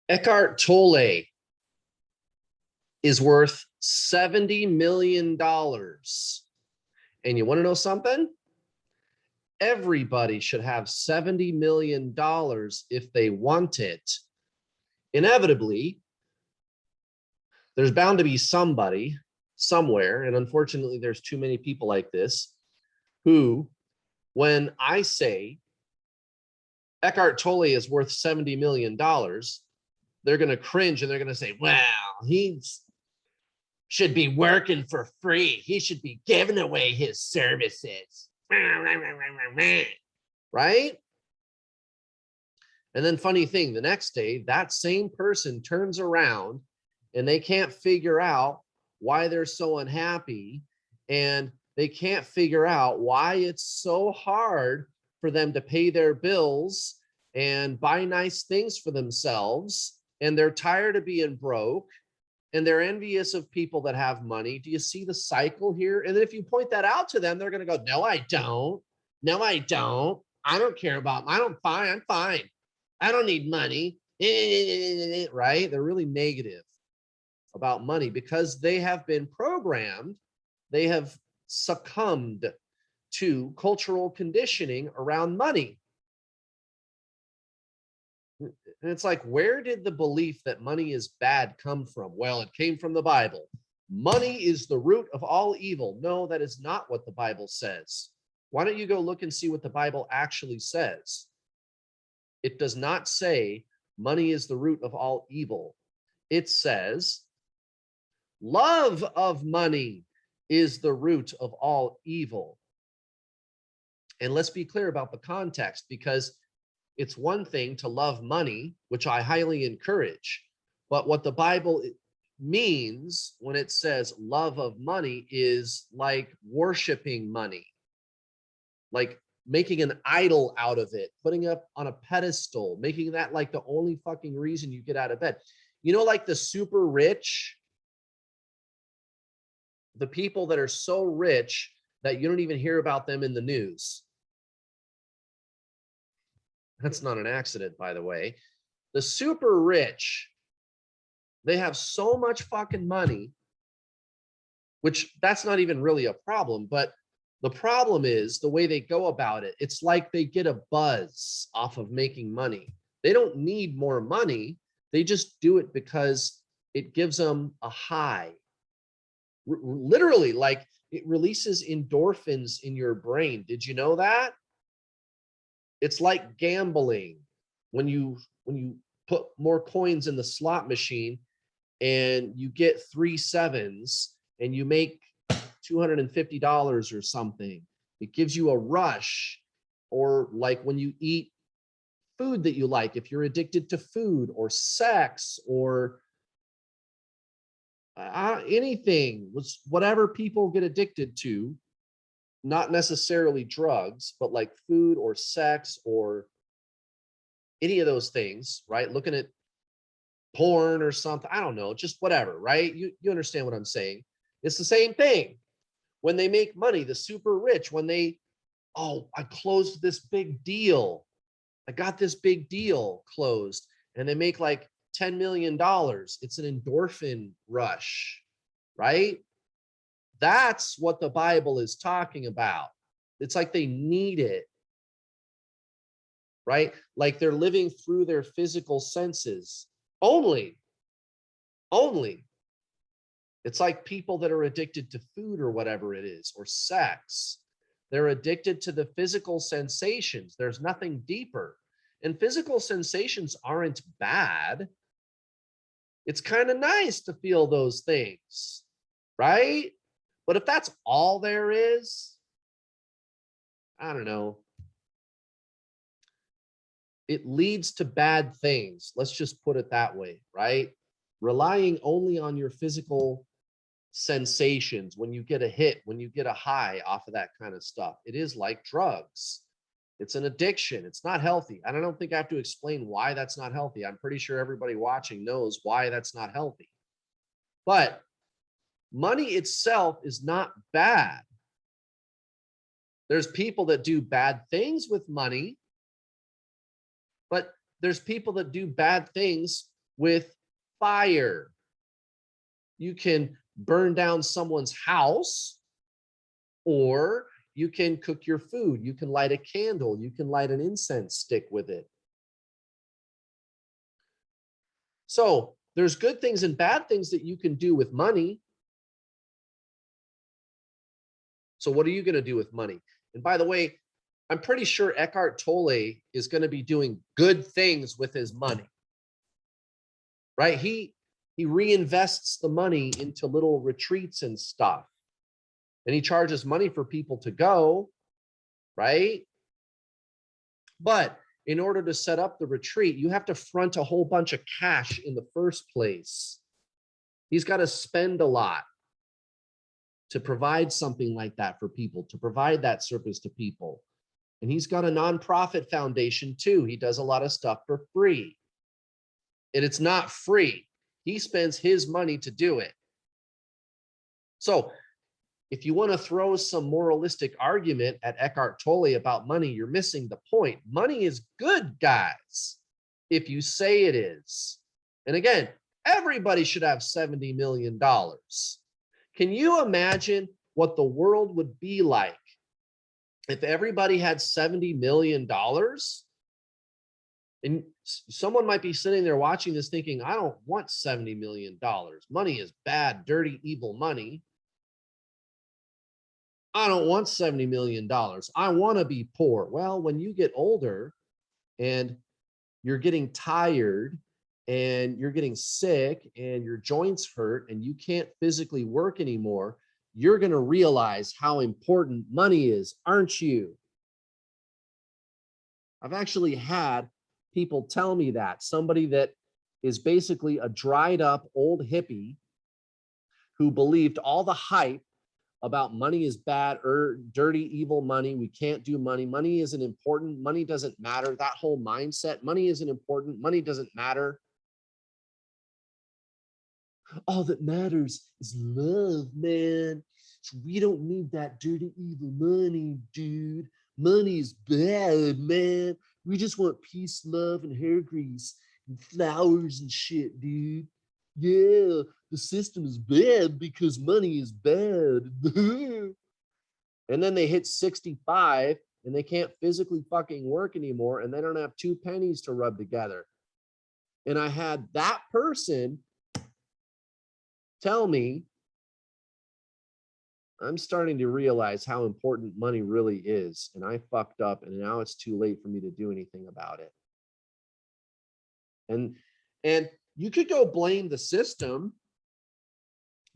Eckhart Tolle is worth $70 million. And you want to know something? Everybody should have $70 million if they want it. Inevitably, there's bound to be somebody somewhere, and unfortunately, there's too many people like this, who, when I say Eckhart Tolle is worth $70 million, they're going to cringe and they're going to say, well, he should be working for free. He should be giving away his services. Right? And then funny thing, the next day, that same person turns around and they can't figure out why they're so unhappy, and they can't figure out why it's so hard for them to pay their bills and buy nice things for themselves, and they're tired of being broke, and they're envious of people that have money. Do you see the cycle here? And then if you point that out to them, they're going to go, no, I don't. No, I don't. I don't care about, I'm fine. I don't need money. Right? They're really negative about money because they have been programmed. They have succumbed to cultural conditioning around money. And it's like, where did the belief that money is bad come from? Well, it came from the Bible. Money is the root of all evil. No, that is not what the Bible says. Why don't you go look and see what the Bible actually says? It does not say money is the root of all evil. It says love of money is the root of all evil. And let's be clear about the context, because it's one thing to love money, which I highly encourage, but what the Bible means when it says love of money is like worshiping money, like making an idol out of it, putting it up on a pedestal, making that like the only fucking reason you get out of bed. You know, like the super rich, the people that are so rich that you don't even hear about them in the news. That's not an accident, by the way. The super rich, they have so much fucking money, which that's not even really a problem, but the problem is the way they go about it. It's like they get a buzz off of making money. They don't need more money. They just do it because it gives them a high. Literally, like it releases endorphins in your brain. Did you know that? It's like gambling. When you put more coins in the slot machine and you get 3 sevens and you make $250 or something, it gives you a rush. Or like when you eat food that you like, if you're addicted to food or sex or anything, whatever people get addicted to, not necessarily drugs, but like food or sex or any of those things, right? Looking at porn or something, I don't know, just whatever, right? You understand what I'm saying. It's the same thing. When they make money, the super rich, when they, oh, I closed this big deal. I got this big deal closed, and they make like $10 million. It's an endorphin rush, right? That's what the Bible is talking about. It's like they need it, right? Like they're living through their physical senses only. It's like people that are addicted to food or whatever it is, or sex. They're addicted to the physical sensations. There's nothing deeper. And physical sensations aren't bad. It's kind of nice to feel those things, right? But if that's all there is, I don't know. It leads to bad things. Let's just put it that way, right? Relying only on your physical sensations, when you get a hit, when you get a high off of that kind of stuff, it is like drugs. It's an addiction. It's not healthy. And I don't think I have to explain why that's not healthy. I'm pretty sure everybody watching knows why that's not healthy. But money itself is not bad. There's people that do bad things with money, but there's people that do bad things with fire. You can burn down someone's house, or you can cook your food. You can light a candle. You can light an incense stick with it. So there's good things and bad things that you can do with money. So what are you going to do with money? And by the way, I'm pretty sure Eckhart Tolle is going to be doing good things with his money, right? He reinvests the money into little retreats and stuff. And he charges money for people to go, right? But in order to set up the retreat, you have to front a whole bunch of cash in the first place. He's got to spend a lot to provide something like that for people, to provide that service to people. And he's got a nonprofit foundation too. He does a lot of stuff for free. And it's not free. He spends his money to do it. So if you want to throw some moralistic argument at Eckhart Tolle about money, you're missing the point. Money is good, guys, if you say it is. And again, everybody should have $70 million. Can you imagine what the world would be like if everybody had $70 million? And someone might be sitting there watching this thinking, I don't want $70 million. Money is bad, dirty, evil money. I don't want $70 million. I want to be poor. Well, when you get older and you're getting tired and you're getting sick and your joints hurt and you can't physically work anymore, you're going to realize how important money is, aren't you? I've actually had people tell me that. Somebody that is basically a dried up old hippie who believed all the hype about money is bad or dirty, evil money. We can't do money. Money isn't important. Money doesn't matter. That whole mindset, money isn't important. Money doesn't matter. All that matters is love, man. We don't need that dirty, evil money, dude. Money is bad, man. We just want peace, love, and hair grease and flowers and shit, dude. Yeah, the system is bad because money is bad. And then they hit 65 and they can't physically fucking work anymore and they don't have 2 pennies to rub together. And I had that person tell me, I'm starting to realize how important money really is. And I fucked up and now it's too late for me to do anything about it. And you could go blame the system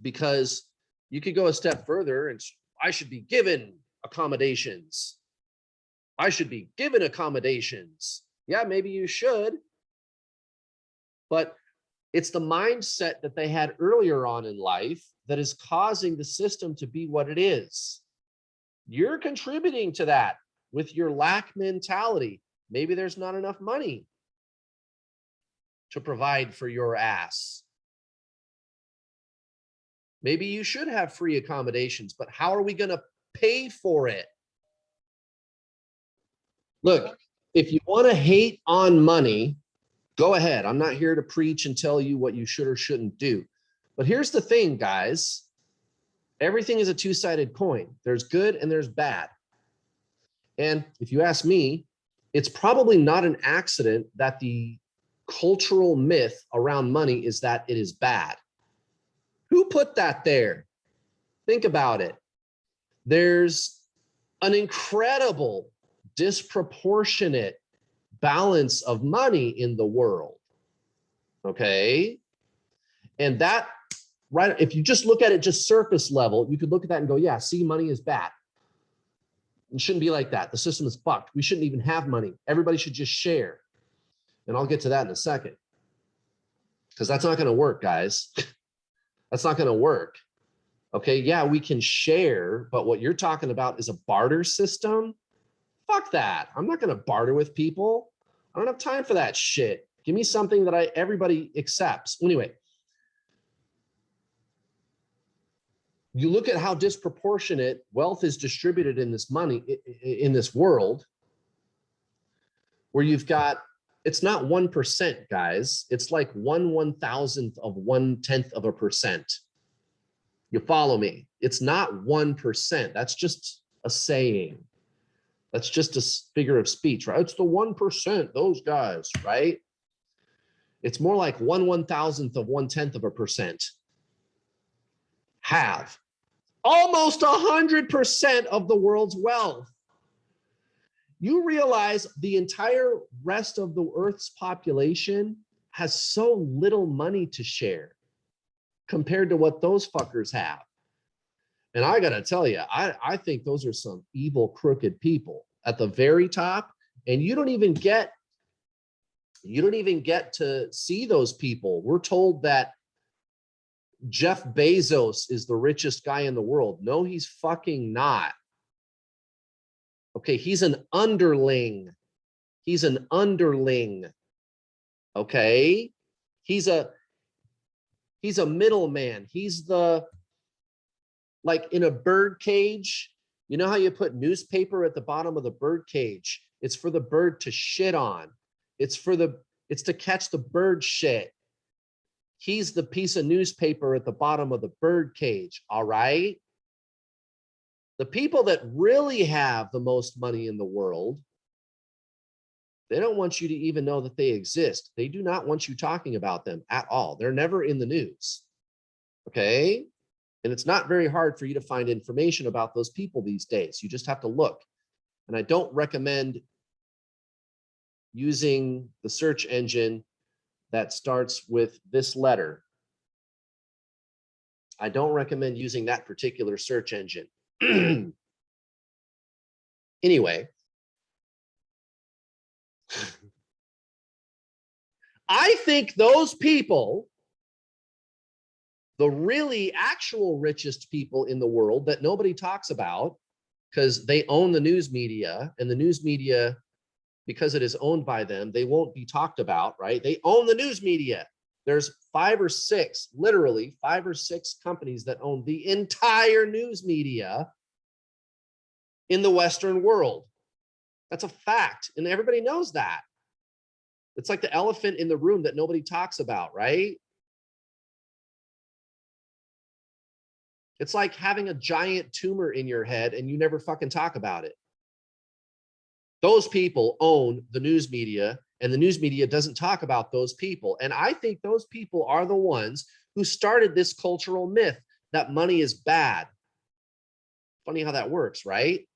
because you could go a step further and I should be given accommodations. I should be given accommodations. Yeah, maybe you should. But it's the mindset that they had earlier on in life that is causing the system to be what it is. You're contributing to that with your lack mentality. Maybe there's not enough money to provide for your ass. Maybe you should have free accommodations, but how are we going to pay for it? Look, if you want to hate on money, go ahead. I'm not here to preach and tell you what you should or shouldn't do. But here's the thing, guys. Everything is a two-sided coin. There's good and there's bad. And if you ask me, it's probably not an accident that the cultural myth around money is that it is bad. Who put that there? Think about it. There's an incredible disproportionate balance of money in the world. Okay. And that, right, if you just look at it just surface level, you could look at that and go, yeah, see, money is bad. It shouldn't be like that. The system is fucked. We shouldn't even have money. Everybody should just share. And I'll get to that in a second. Because that's not going to work, guys. That's not going to work. Okay, yeah, we can share, but what you're talking about is a barter system. Fuck that. I'm not going to barter with people. I don't have time for that shit. Give me something that everybody accepts. Anyway, you look at how disproportionate wealth is distributed in this money, in this world, where you've got It's not 1%, guys. It's like 1/1000th of 0.1%. You follow me? It's not 1%. That's just a saying. That's just a figure of speech, right? It's the 1%, those guys, right? It's more like 1/1000th of 0.1% have almost 100% of the world's wealth. You realize the entire rest of the Earth's population has so little money to share compared to what those fuckers have. And I gotta tell you, I think those are some evil, crooked people at the very top. And you don't even get to see those people. We're told that Jeff Bezos is the richest guy in the world. No, he's fucking not. Okay, he's an underling. He's an underling. Okay, he's a middleman. He's the, like in a bird cage. You know how you put newspaper at the bottom of the bird cage? It's for the bird to shit on. It's to catch the bird shit. He's the piece of newspaper at the bottom of the bird cage, all right? The people that really have the most money in the world, they don't want you to even know that they exist. They do not want you talking about them at all. They're never in the news, okay? And it's not very hard for you to find information about those people these days. You just have to look. And I don't recommend using the search engine that starts with this letter. I don't recommend using that particular search engine. Anyway, I think those people, the really actual richest people in the world that nobody talks about because they own the news media, and the news media, because it is owned by them, they won't be talked about, right? They own the news media. There's 5 or 6, literally 5 or 6 companies that own the entire news media in the Western world. That's a fact, and everybody knows that. It's like the elephant in the room that nobody talks about, right? It's like having a giant tumor in your head and you never fucking talk about it. Those people own the news media, and the news media doesn't talk about those people. And I think those people are the ones who started this cultural myth that money is bad. Funny how that works, right?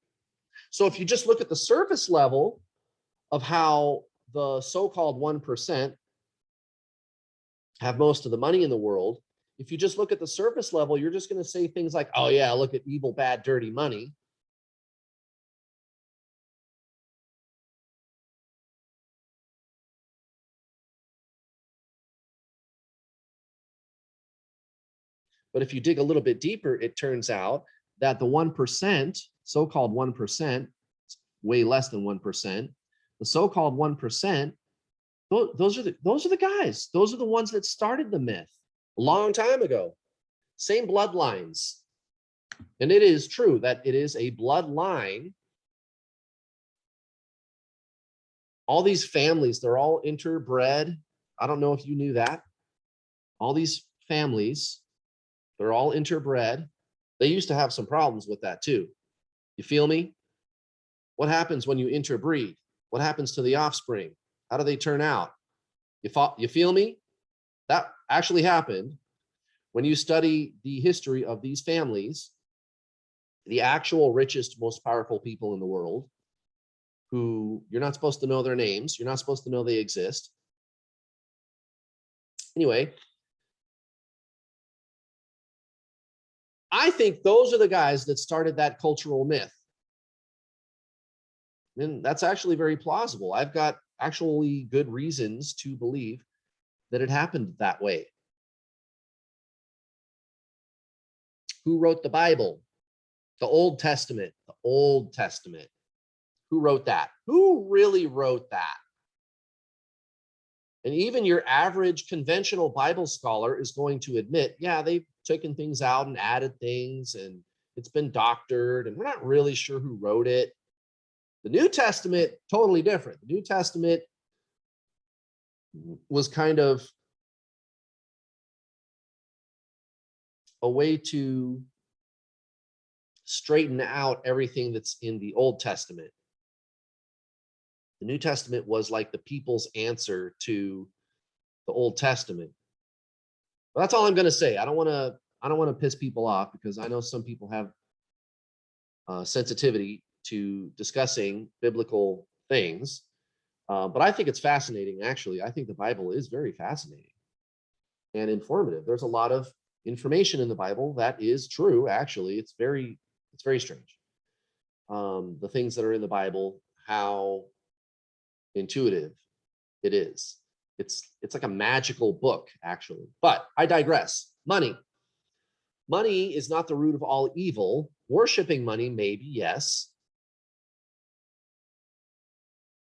So if you just look at the surface level of how the so-called 1% have most of the money in the world, if you just look at the surface level, you're just going to say things like, oh yeah, look at evil, bad, dirty money. But if you dig a little bit deeper, it turns out that the 1%, so-called 1%, way less than 1%, the so-called 1%, those are the guys. Those are the ones that started the myth a long time ago. Same bloodlines. And it is true that it is a bloodline. All these families, they're all interbred. I don't know if you knew that. All these families, they're all interbred. They used to have some problems with that too. You feel me? What happens when you interbreed? What happens to the offspring? How do they turn out? You feel me? That actually happened. When you study the history of these families, the actual richest, most powerful people in the world, who you're not supposed to know their names, you're not supposed to know they exist. Anyway, I think those are the guys that started that cultural myth. And that's actually very plausible. I've got actually good reasons to believe that it happened that way. Who wrote the Bible? The Old Testament. The Old Testament. Who wrote that? Who really wrote that? And even your average conventional Bible scholar is going to admit, yeah, they've taken things out and added things, and it's been doctored, and we're not really sure who wrote it. The New Testament, totally different. The New Testament was kind of a way to straighten out everything that's in the Old Testament. The New Testament was like the people's answer to the Old Testament. But that's all I'm going to say. I don't want to piss people off, because I know some people have sensitivity to discussing biblical things. But I think it's fascinating, actually. I think the Bible is very fascinating and informative. There's a lot of information in the Bible that is true, actually. It's very strange. The things that are in the Bible, how intuitive it is. It's like a magical book, actually. But I digress. Money. Money is not the root of all evil. Worshipping money, maybe, yes.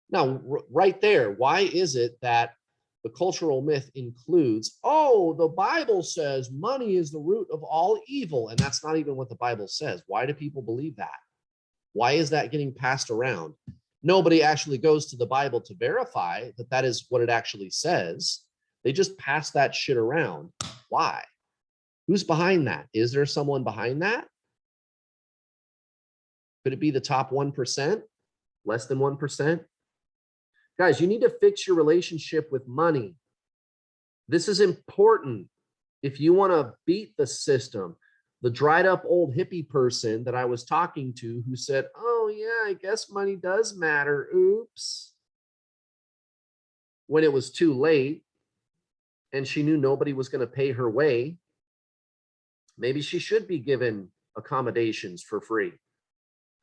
Now, right there, why is it that the cultural myth includes, oh, the Bible says money is the root of all evil, and that's not even what the Bible says? Why do people believe that? Why is that getting passed around? Nobody actually goes to the Bible to verify that that is what it actually says. They just pass that shit around. Why? Who's behind that? Is there someone behind that? Could it be the top 1%? Less than 1%? Guys, you need to fix your relationship with money. This is important if you want to beat the system. The dried up old hippie person that I was talking to who said, oh yeah, I guess money does matter. Oops. When it was too late and she knew nobody was going to pay her way, maybe she should be given accommodations for free.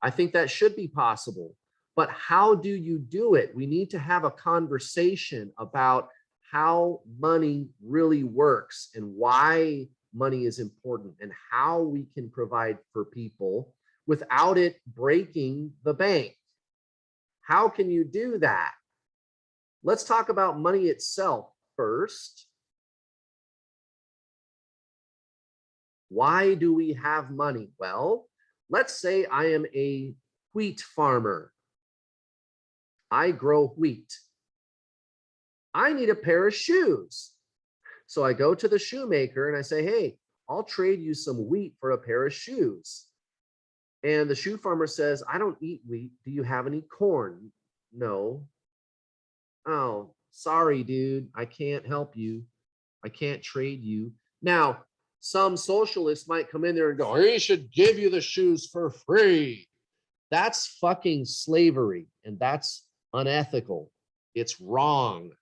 I think that should be possible. But how do you do it? We need to have a conversation about how money really works and why money is important and how we can provide for people without it breaking the bank. How can you do that? Let's talk about money itself first. Why do we have money? Well, let's say I am a wheat farmer. I grow wheat. I need a pair of shoes. So I go to the shoemaker and I say, hey, I'll trade you some wheat for a pair of shoes. And the shoe farmer says, I don't eat wheat. Do you have any corn? No. Oh, sorry, dude. I can't help you. I can't trade you. Now, some socialist might come in there and go, he should give you the shoes for free. That's fucking slavery, and that's unethical. It's wrong.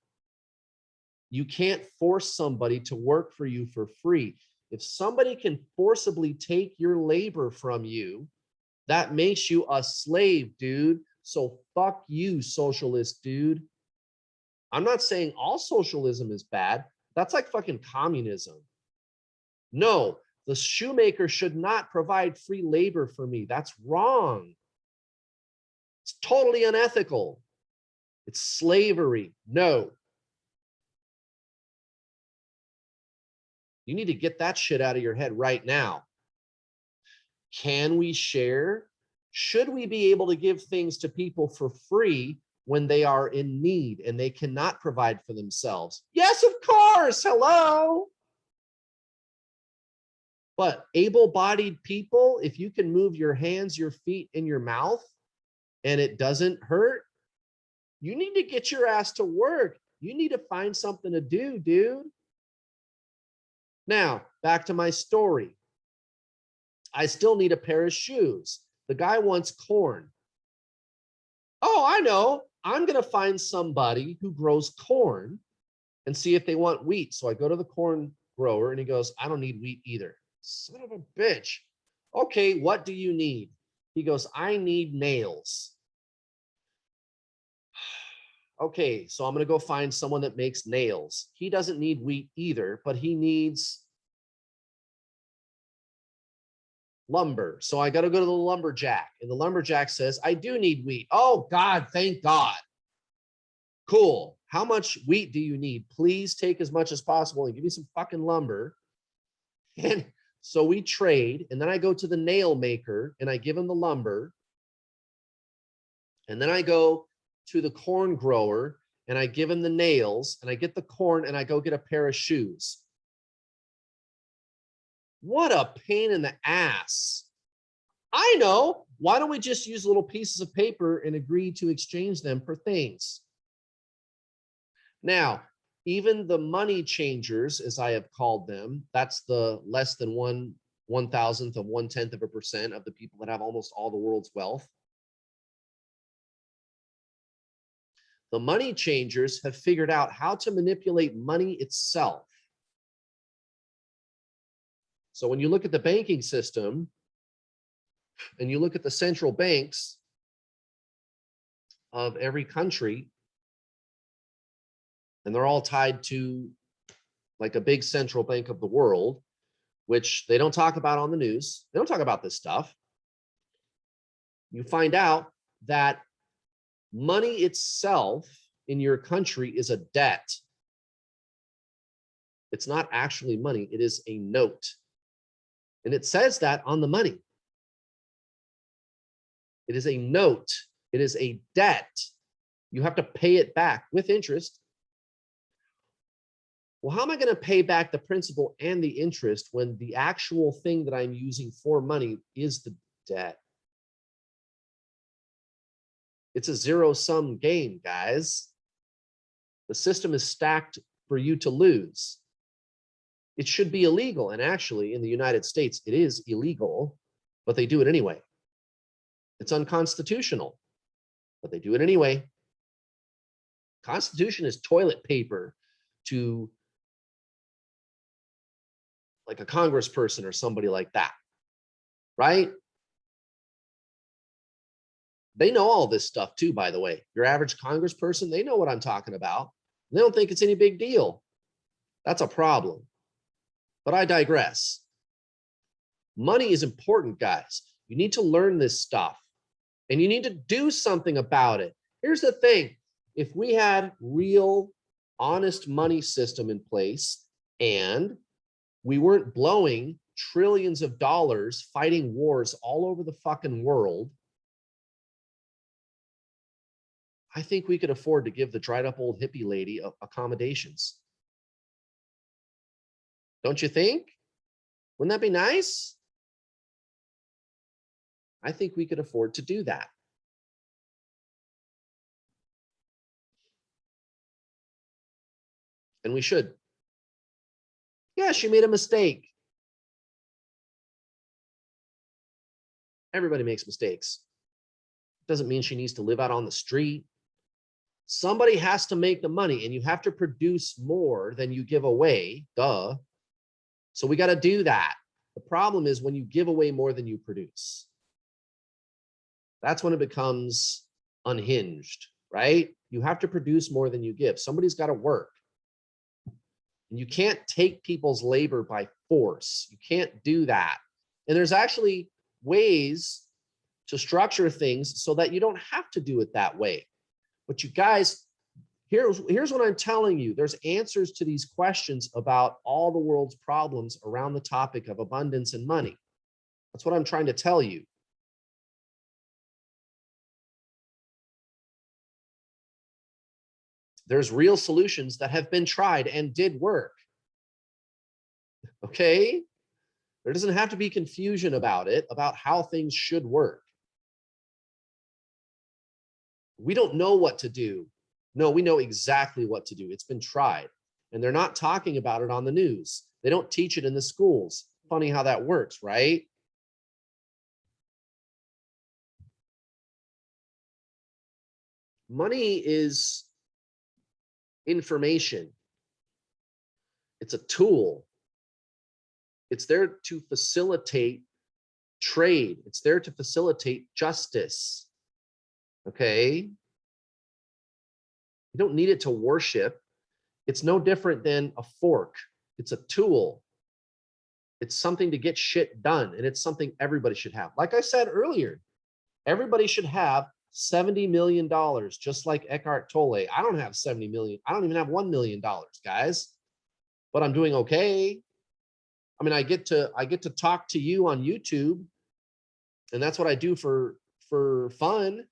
You can't force somebody to work for you for free. If somebody can forcibly take your labor from you, that makes you a slave, dude. So fuck you, socialist dude. I'm not saying all socialism is bad. That's like fucking communism. No, the shoemaker should not provide free labor for me. That's wrong. It's totally unethical. It's slavery. No. You need to get that shit out of your head right now. Can we share? Should we be able to give things to people for free when they are in need and they cannot provide for themselves? Yes, of course. Hello. But able-bodied people, if you can move your hands, your feet, and your mouth, and it doesn't hurt, you need to get your ass to work. You need to find something to do, dude. Now, back to my story. I still need a pair of shoes. The guy wants corn. Oh, I know. I'm going to find somebody who grows corn and see if they want wheat. So I go to the corn grower and he goes, I don't need wheat either. Son of a bitch. Okay, what do you need? He goes, I need nails. Okay, so I'm going to go find someone that makes nails. He doesn't need wheat either, but he needs lumber. So I got to go to the lumberjack. And the lumberjack says, I do need wheat. Oh, God, thank God. Cool. How much wheat do you need? Please take as much as possible and give me some fucking lumber. And so we trade. And then I go to the nail maker and I give him the lumber. And then I go to the corn grower and I give him the nails and I get the corn and I go get a pair of shoes. What a pain in the ass. I know. Why don't we just use little pieces of paper and agree to exchange them for things? Now, even the money changers, as I have called them, that's the less than 1/1000th of 1/10% of the people that have almost all the world's wealth. The money changers have figured out how to manipulate money itself. So when you look at the banking system and you look at the central banks of every country, and they're all tied to like a big central bank of the world, which they don't talk about on the news. They don't talk about this stuff. You find out that money itself in your country is a debt. It's not actually money, it is a note. And it says that on the money. It is a note, it is a debt. You have to pay it back with interest. Well, how am I going to pay back the principal and the interest when the actual thing that I'm using for money is the debt? It's a zero-sum game, guys. The system is stacked for you to lose. It should be illegal. And actually, in the United States, it is illegal, but they do it anyway. It's unconstitutional, but they do it anyway. Constitution is toilet paper to like a congressperson or somebody like that, right? They know all this stuff too, by the way. Your average congressperson, they know what I'm talking about. They don't think it's any big deal. That's a problem. But I digress. Money is important, guys. You need to learn this stuff and you need to do something about it. Here's the thing. If we had real, honest money system in place and we weren't blowing trillions of dollars fighting wars all over the fucking world, I think we could afford to give the dried up old hippie lady accommodations. Don't you think? Wouldn't that be nice? I think we could afford to do that. And we should. Yeah, she made a mistake. Everybody makes mistakes. Doesn't mean she needs to live out on the street. Somebody has to make the money and you have to produce more than you give away. Duh. So we got to do that. The problem is when you give away more than you produce. That's when it becomes unhinged, right? You have to produce more than you give. Somebody's got to work. And you can't take people's labor by force. You can't do that. And there's actually ways to structure things so that you don't have to do it that way. But you guys, here's what I'm telling you. There's answers to these questions about all the world's problems around the topic of abundance and money. That's what I'm trying to tell you. There's real solutions that have been tried and did work. Okay? There doesn't have to be confusion about it, about how things should work. We don't know what to do. No, we know exactly what to do. It's been tried. And they're not talking about it on the news. They don't teach it in the schools. Funny how that works, right? Money is information. It's a tool. It's there to facilitate trade. It's there to facilitate justice. Okay? You don't need it to worship. It's no different than a fork. It's a tool. It's something to get shit done. And it's something everybody should have. Like I said earlier, everybody should have $70 million, just like Eckhart Tolle. I don't have 70 million. I don't even have $1 million, guys, but I'm doing okay. I mean, I get to talk to you on YouTube, and that's what I do for fun.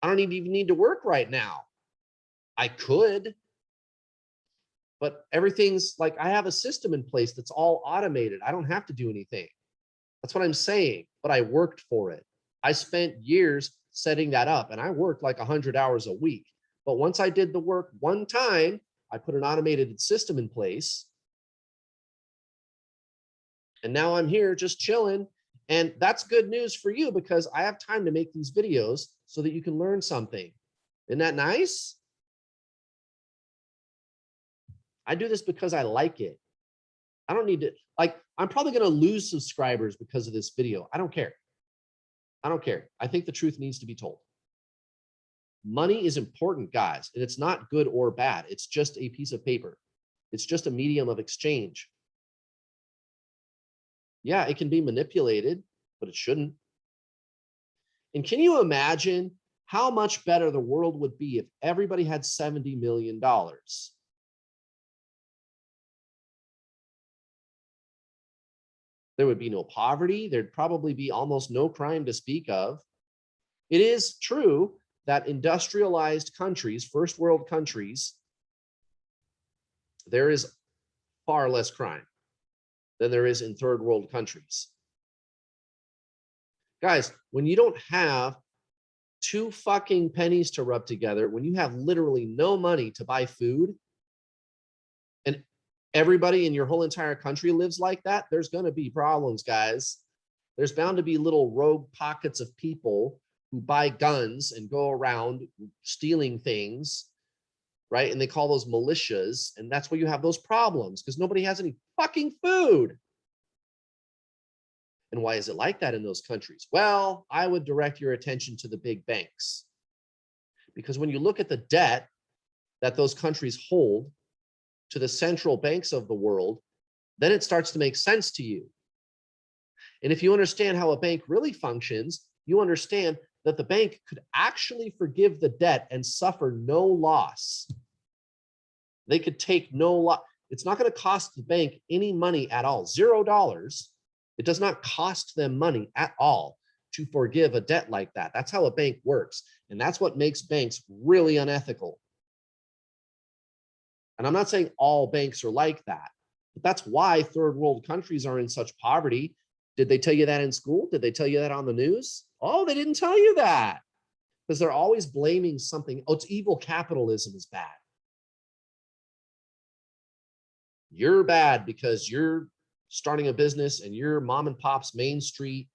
I don't even need to work right now. I could, but everything's like, I have a system in place that's all automated. I don't have to do anything. That's what I'm saying, but I worked for it. I spent years setting that up, and I worked like 100 hours a week. But once I did the work one time, I put an automated system in place. And now I'm here just chilling. And that's good news for you because I have time to make these videos so that you can learn something. Isn't that nice? I do this because I like it. I don't need to, like, I'm probably going to lose subscribers because of this video. I don't care. I don't care. I think the truth needs to be told. Money is important, guys, and it's not good or bad. It's just a piece of paper. It's just a medium of exchange. Yeah, it can be manipulated, but it shouldn't. And can you imagine how much better the world would be if everybody had $70 million? There would be no poverty. There'd probably be almost no crime to speak of. It is true that industrialized countries, first world countries, there is far less crime than there is in third world countries. Guys, when you don't have 2 fucking pennies to rub together, when you have literally no money to buy food, and everybody in your whole entire country lives like that, there's going to be problems, guys. There's bound to be little rogue pockets of people who buy guns and go around stealing things, right? And they call those militias. And that's where you have those problems because nobody has any fucking food. And why is it like that in those countries? Well, I would direct your attention to the big banks. Because when you look at the debt that those countries hold to the central banks of the world, then it starts to make sense to you. And if you understand how a bank really functions, you understand that the bank could actually forgive the debt and suffer no loss. They could take no loss. It's not going to cost the bank any money at all, $0. It does not cost them money at all to forgive a debt like that. That's how a bank works. And that's what makes banks really unethical. And I'm not saying all banks are like that, but that's why third world countries are in such poverty. Did they tell you that in school? Did they tell you that on the news? Oh, they didn't tell you that because they're always blaming something. Oh, it's evil capitalism is bad. You're bad because you're starting a business and you're mom and pop's Main Street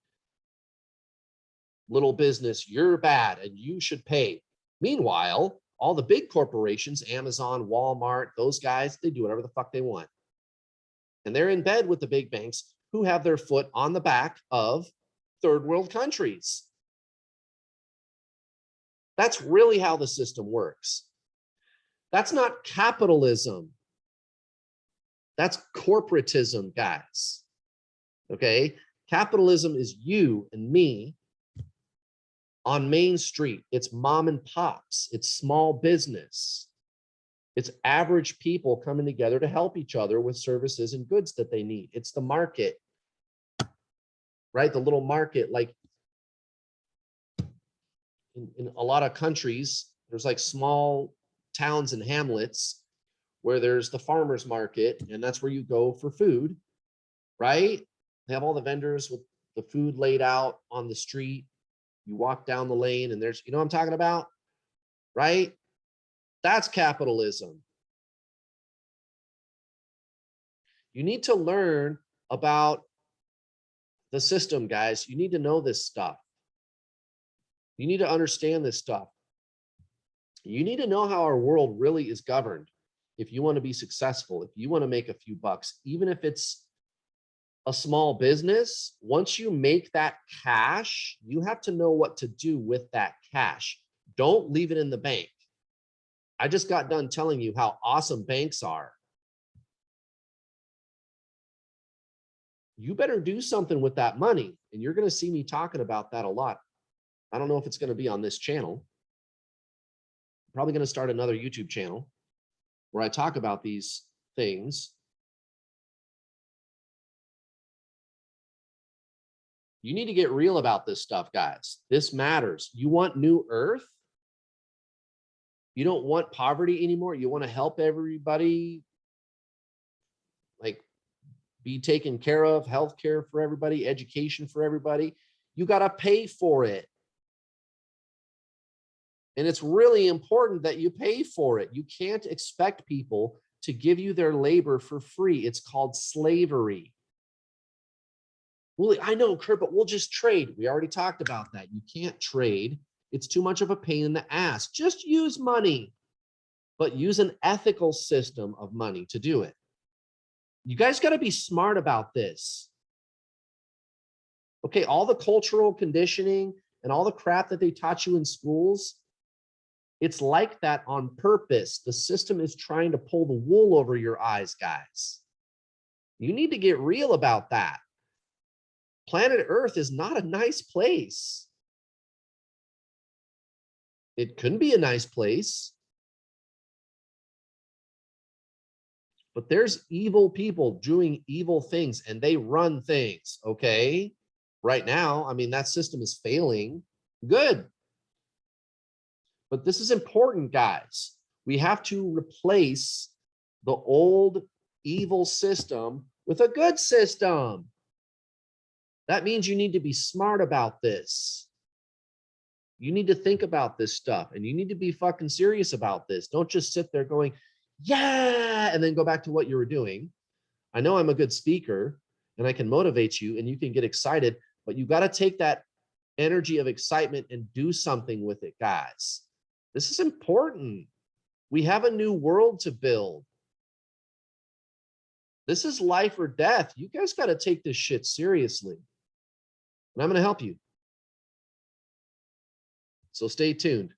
little business. You're bad and you should pay. Meanwhile, all the big corporations, Amazon, Walmart, those guys, they do whatever the fuck they want. And they're in bed with the big banks who have their foot on the back of third world countries. That's really how the system works. That's not capitalism. That's corporatism, guys. Okay? Capitalism is you and me on Main Street. It's mom and pops. It's small business. It's average people coming together to help each other with services and goods that they need. It's the market, right? The little market, like in a lot of countries, there's like small towns and hamlets where there's the farmer's market, and that's where you go for food, right? They have all the vendors with the food laid out on the street. You walk down the lane and there's, you know what I'm talking about, right? That's capitalism. You need to learn about the system, guys. You need to know this stuff. You need to understand this stuff. You need to know how our world really is governed if you want to be successful, if you want to make a few bucks, even if it's a small business. Once you make that cash, you have to know what to do with that cash. Don't leave it in the bank. I just got done telling you how awesome banks are. You better do something with that money. And you're going to see me talking about that a lot. I don't know if it's going to be on this channel. I'm probably going to start another YouTube channel where I talk about these things. You need to get real about this stuff, guys. This matters. You want New Earth? You don't want poverty anymore. You want to help everybody, like be taken care of, healthcare for everybody, education for everybody. You got to pay for it. And it's really important that you pay for it. You can't expect people to give you their labor for free. It's called slavery. Well, I know, Kurt, but we'll just trade. We already talked about that. You can't trade. It's too much of a pain in the ass. Just use money, but use an ethical system of money to do it. You guys got to be smart about this. Okay, all the cultural conditioning and all the crap that they taught you in schools, it's like that on purpose. The system is trying to pull the wool over your eyes, guys. You need to get real about that. Planet Earth is not a nice place. It couldn't be a nice place. But there's evil people doing evil things and they run things, okay? Right now, I mean, that system is failing. Good. But this is important, guys. We have to replace the old evil system with a good system. That means you need to be smart about this. You need to think about this stuff and you need to be fucking serious about this. Don't just sit there going, yeah, and then go back to what you were doing. I know I'm a good speaker and I can motivate you and you can get excited, but you got to take that energy of excitement and do something with it, guys. This is important. We have a new world to build. This is life or death. You guys got to take this shit seriously. And I'm going to help you. So stay tuned.